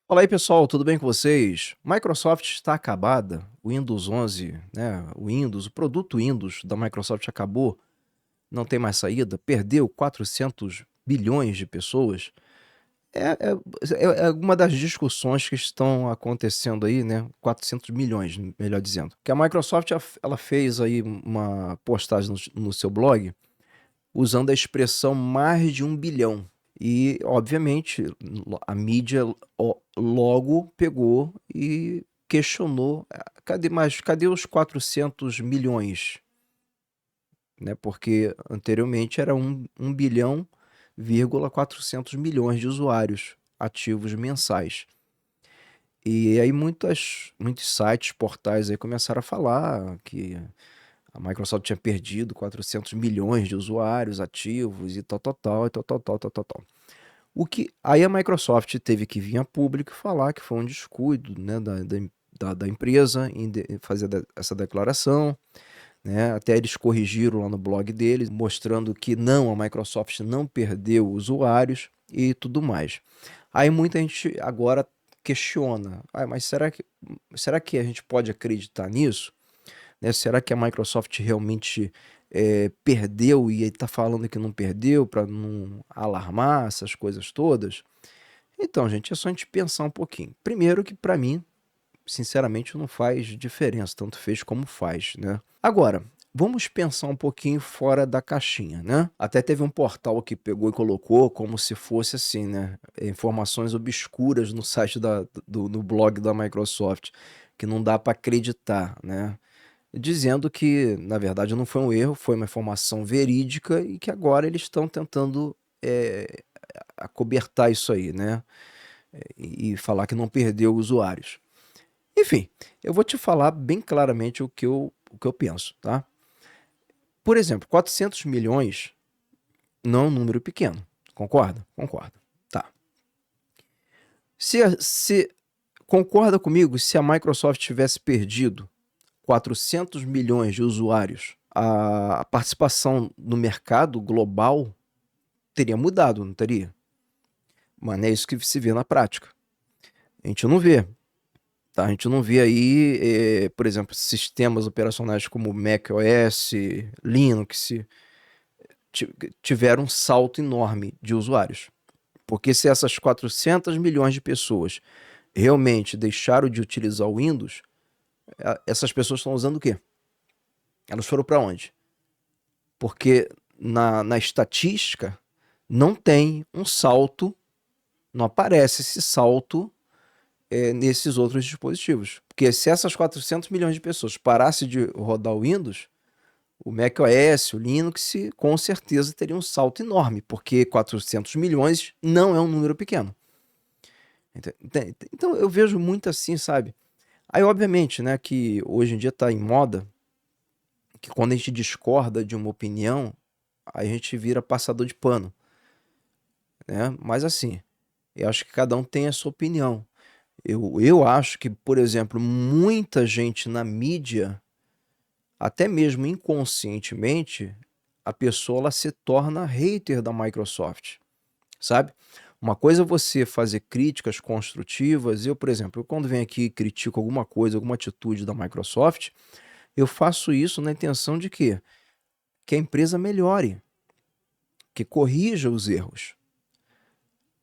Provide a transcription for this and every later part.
Fala aí pessoal, tudo bem com vocês? Microsoft está acabada, o Windows 11, né, o produto Windows da Microsoft acabou, não tem mais saída, perdeu 400 bilhões de pessoas. É, é uma das discussões que estão acontecendo aí, né, 400 milhões, melhor dizendo. Que a Microsoft ela fez aí uma postagem no seu blog usando a expressão mais de 1 bilhão. E, obviamente, a mídia logo pegou e questionou, cadê os 400 milhões? Né? Porque anteriormente era 1 bilhão, 400 milhões de usuários ativos mensais. E aí muitos sites, portais aí começaram a falar que a Microsoft tinha perdido 400 milhões de usuários ativos e tal, tal, tal, e tal, tal, tal, tal, tal, tal. Aí a Microsoft teve que vir a público e falar que foi um descuido, né, da empresa em fazer essa declaração, né? Até eles corrigiram lá no blog deles, mostrando que não, a Microsoft não perdeu usuários e tudo mais. Aí muita gente agora questiona, mas será que a gente pode acreditar nisso? Né? Será que a Microsoft realmente perdeu e está falando que não perdeu para não alarmar essas coisas todas? Então, gente, é só a gente pensar um pouquinho. Primeiro que para mim, sinceramente, não faz diferença, tanto fez como faz, né? Agora, vamos pensar um pouquinho fora da caixinha, né? Até teve um portal que pegou e colocou como se fosse assim, né? Informações obscuras no site no blog da Microsoft, que não dá para acreditar, né? Dizendo que, na verdade, não foi um erro, foi uma informação verídica e que agora eles estão tentando acobertar isso aí, né? E falar que não perdeu usuários. Enfim, eu vou te falar bem claramente o que eu penso, tá? Por exemplo, 400 milhões não é um número pequeno, concorda? Concorda. Tá. Se concorda comigo, se a Microsoft tivesse perdido 400 milhões de usuários, a participação no mercado global teria mudado, não teria? Mas não é isso que se vê na prática. A gente não vê. Tá? A gente não vê aí, por exemplo, sistemas operacionais como macOS, Linux, tiveram um salto enorme de usuários. Porque se essas 400 milhões de pessoas realmente deixaram de utilizar o Windows, essas pessoas estão usando o quê? Elas foram para onde? Porque na estatística não tem um salto, não aparece esse salto nesses outros dispositivos. Porque se essas 400 milhões de pessoas parassem de rodar o Windows, o macOS, o Linux, com certeza teria um salto enorme, porque 400 milhões não é um número pequeno. Então eu vejo muito assim, sabe? Aí, obviamente, né, que hoje em dia está em moda que quando a gente discorda de uma opinião, a gente vira passador de pano, né? Mas assim, eu acho que cada um tem a sua opinião. Eu acho que, por exemplo, muita gente na mídia, até mesmo inconscientemente, a pessoa ela se torna hater da Microsoft, sabe? Uma coisa é você fazer críticas construtivas. Eu, por exemplo, quando venho aqui e critico alguma coisa, alguma atitude da Microsoft, eu faço isso na intenção de quê? Que a empresa melhore, que corrija os erros.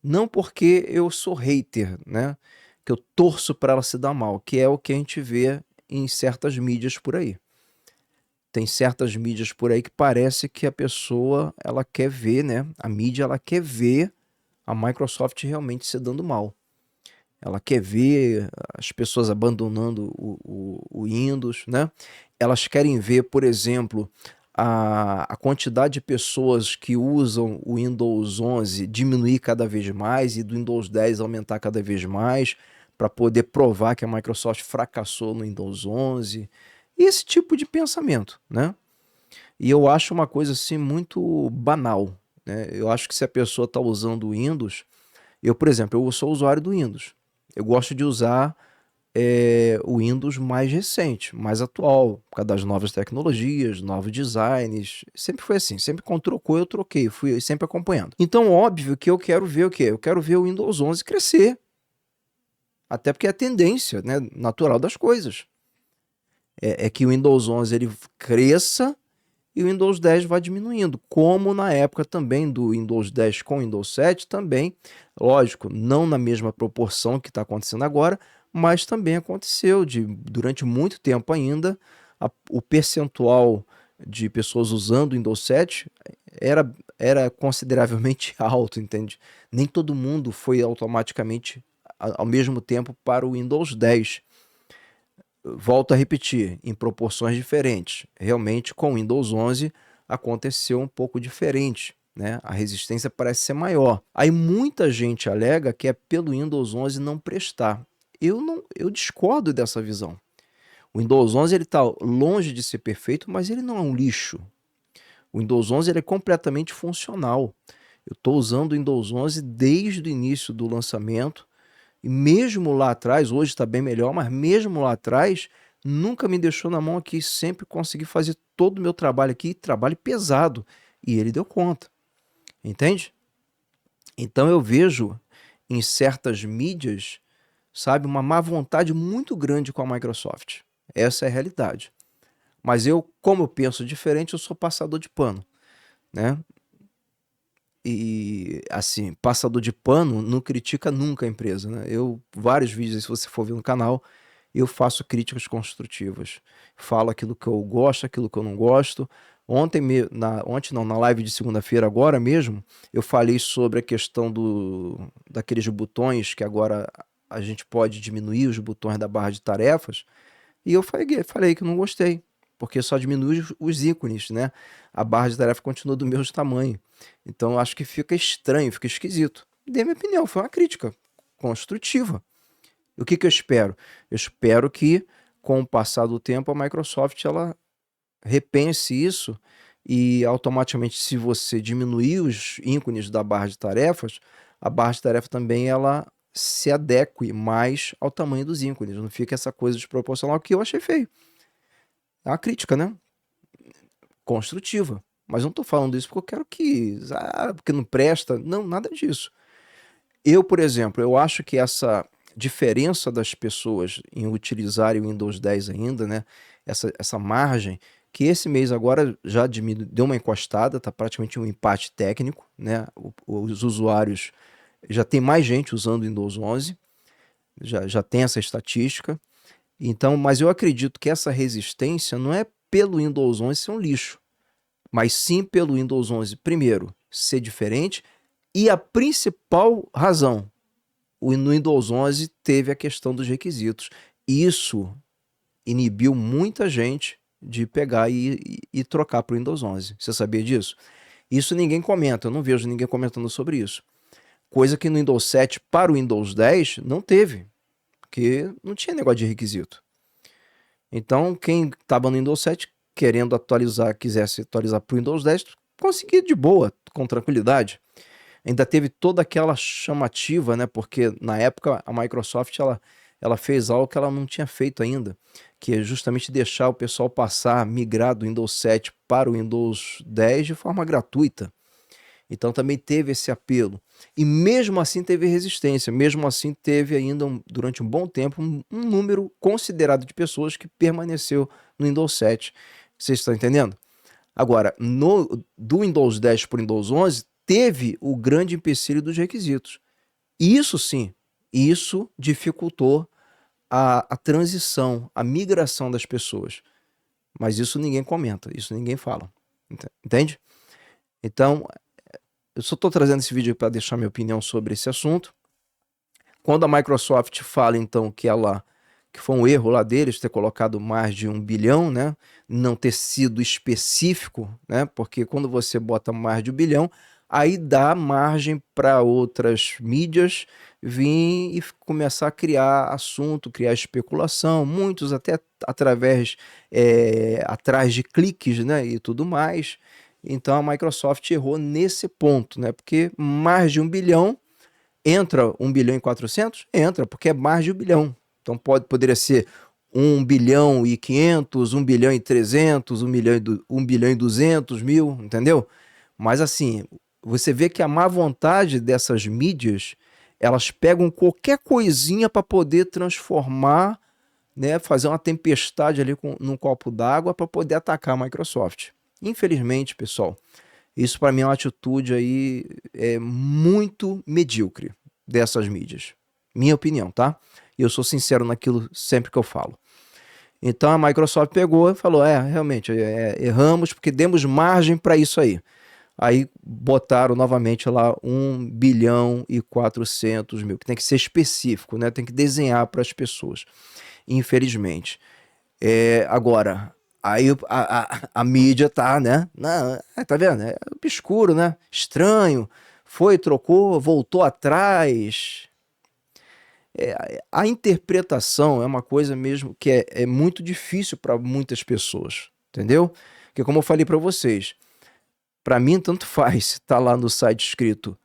Não porque eu sou hater, né? Que eu torço para ela se dar mal, que é o que a gente vê em certas mídias por aí. Tem certas mídias por aí que parece que a pessoa, ela quer ver, né? A mídia, ela quer ver a Microsoft realmente se dando mal. Ela quer ver as pessoas abandonando o Windows, né? Elas querem ver, por exemplo, a quantidade de pessoas que usam o Windows 11 diminuir cada vez mais e do Windows 10 aumentar cada vez mais para poder provar que a Microsoft fracassou no Windows 11. E esse tipo de pensamento, né? E eu acho uma coisa assim muito banal, né? Eu acho que se a pessoa está usando o Windows, eu, por exemplo, eu sou usuário do Windows. Eu gosto de usar o Windows mais recente, mais atual, por causa das novas tecnologias, novos designs. Sempre foi assim, sempre quando trocou, eu troquei, fui sempre acompanhando. Então, óbvio que eu quero ver o quê? Eu quero ver o Windows 11 crescer. Até porque é a tendência, né, natural das coisas. É que o Windows 11 ele cresça e o Windows 10 vai diminuindo, como na época também do Windows 10 com o Windows 7 também, lógico, não na mesma proporção que está acontecendo agora, mas também aconteceu durante muito tempo ainda, o percentual de pessoas usando o Windows 7 era consideravelmente alto, entende? Nem todo mundo foi automaticamente ao mesmo tempo para o Windows 10. Volto a repetir, em proporções diferentes. Realmente, com o Windows 11 aconteceu um pouco diferente, né? A resistência parece ser maior. Aí muita gente alega que é pelo Windows 11 não prestar. Eu discordo dessa visão. O Windows 11 ele está longe de ser perfeito, mas ele não é um lixo. O Windows 11 ele é completamente funcional. Eu estou usando o Windows 11 desde o início do lançamento. E mesmo lá atrás, hoje está bem melhor, mas mesmo lá atrás, nunca me deixou na mão aqui. Sempre consegui fazer todo o meu trabalho aqui, trabalho pesado. E ele deu conta. Entende? Então eu vejo em certas mídias, sabe, uma má vontade muito grande com a Microsoft. Essa é a realidade. Mas eu, como eu penso diferente, eu sou passador de pano, né? E assim, passador de pano não critica nunca a empresa, né? Vários vídeos, se você for ver no canal, eu faço críticas construtivas. Falo aquilo que eu gosto, aquilo que eu não gosto. Ontem não, na live de segunda-feira agora mesmo, eu falei sobre a questão daqueles botões que agora a gente pode diminuir os botões da barra de tarefas. E eu falei que não gostei, porque só diminui os ícones, né? A barra de tarefa continua do mesmo tamanho. Então eu acho que fica estranho, fica esquisito. Dei minha opinião, foi uma crítica construtiva. E o que eu espero? Eu espero que, com o passar do tempo, a Microsoft ela repense isso e automaticamente, se você diminuir os ícones da barra de tarefas, a barra de tarefa também ela se adeque mais ao tamanho dos ícones. Não fica essa coisa desproporcional que eu achei feio. É uma crítica, né? Construtiva. Mas não estou falando isso porque eu quero porque não presta. Não, nada disso. Eu, por exemplo, eu acho que essa diferença das pessoas em utilizarem o Windows 10 ainda, né? Essa margem, que esse mês agora já deu uma encostada, tá praticamente um empate técnico, né? Os usuários, já tem mais gente usando o Windows 11, já tem essa estatística. Então, mas eu acredito que essa resistência não é pelo Windows 11 ser um lixo, mas sim pelo Windows 11, primeiro, ser diferente, e a principal razão, no Windows 11 teve a questão dos requisitos. Isso inibiu muita gente de pegar e trocar para o Windows 11. Você sabia disso? Isso ninguém comenta, eu não vejo ninguém comentando sobre isso. Coisa que no Windows 7 para o Windows 10 não teve, porque não tinha negócio de requisito. Então, quem estava no Windows 7 querendo atualizar, quisesse atualizar para o Windows 10, conseguia de boa, com tranquilidade. Ainda teve toda aquela chamativa, né? Porque na época a Microsoft ela fez algo que ela não tinha feito ainda, que é justamente deixar o pessoal migrar do Windows 7 para o Windows 10 de forma gratuita. Então também teve esse apelo. E mesmo assim teve resistência, mesmo assim teve ainda, durante um bom tempo, um número considerado de pessoas que permaneceu no Windows 7. Vocês estão entendendo? Agora, do Windows 10 para o Windows 11, teve o grande empecilho dos requisitos. Isso sim, isso dificultou a transição, a migração das pessoas. Mas isso ninguém comenta, isso ninguém fala. Entende? Então, eu só estou trazendo esse vídeo para deixar minha opinião sobre esse assunto. Quando a Microsoft fala, então, que foi um erro lá deles ter colocado mais de 1 bilhão, né? Não ter sido específico, né? Porque quando você bota mais de 1 bilhão, aí dá margem para outras mídias vir e começar a criar assunto, criar especulação, muitos até atrás de cliques, né? E tudo mais. Então a Microsoft errou nesse ponto, né? Porque mais de 1 bilhão, entra 1 bilhão e 400? Entra, porque é mais de 1 bilhão. Então poderia ser 1 bilhão e 500, 1 bilhão e 300, 1 bilhão e 200 mil, entendeu? Mas assim, você vê que a má vontade dessas mídias Elas pegam qualquer coisinha para poder transformar, né, fazer uma tempestade ali num copo d'água para poder atacar a Microsoft. Infelizmente, pessoal, isso para mim é uma atitude aí muito medíocre dessas mídias. Minha opinião, tá? E eu sou sincero naquilo sempre que eu falo. Então a Microsoft pegou e falou, realmente, erramos porque demos margem para isso aí. Aí botaram novamente lá 1 bilhão e 400 mil, que tem que ser específico, né? Tem que desenhar para as pessoas, infelizmente. Agora, aí a mídia tá, né? Não, tá vendo? É obscuro, né? Estranho. Foi, trocou, voltou atrás. A interpretação é uma coisa mesmo que é muito difícil para muitas pessoas, entendeu? Porque como eu falei para vocês, para mim tanto faz se tá lá no site escrito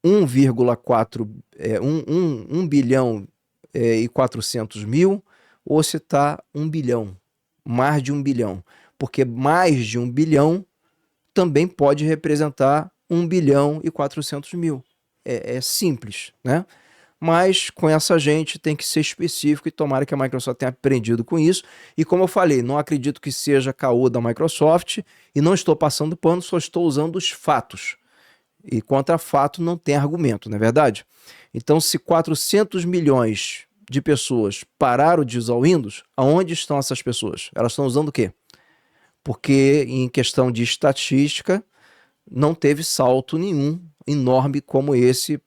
1,4 1 bilhão e 400 mil ou se tá 1 bilhão, mais de 1 bilhão, porque mais de 1 bilhão também pode representar 1 bilhão e 400 mil. É simples, né? Mas com essa gente tem que ser específico e tomara que a Microsoft tenha aprendido com isso. E como eu falei, não acredito que seja caô da Microsoft e não estou passando pano, só estou usando os fatos. E contra fato não tem argumento, não é verdade? Então, se 400 milhões de pessoas pararam de usar o Windows, aonde estão essas pessoas? Elas estão usando o quê? Porque em questão de estatística, não teve salto nenhum enorme como esse,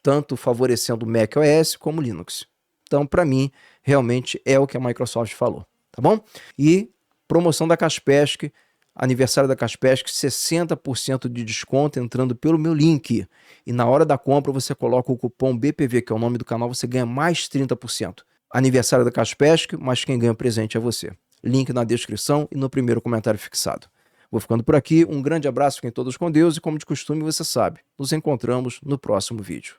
tanto favorecendo o macOS como o Linux. Então, para mim, realmente é o que a Microsoft falou, tá bom? E promoção da Kaspersky, aniversário da Kaspersky, 60% de desconto entrando pelo meu link. E na hora da compra você coloca o cupom BPV, que é o nome do canal, você ganha mais 30%. Aniversário da Kaspersky, mas quem ganha o presente é você. Link na descrição e no primeiro comentário fixado. Vou ficando por aqui, um grande abraço, fiquem todos com Deus e como de costume você sabe, nos encontramos no próximo vídeo.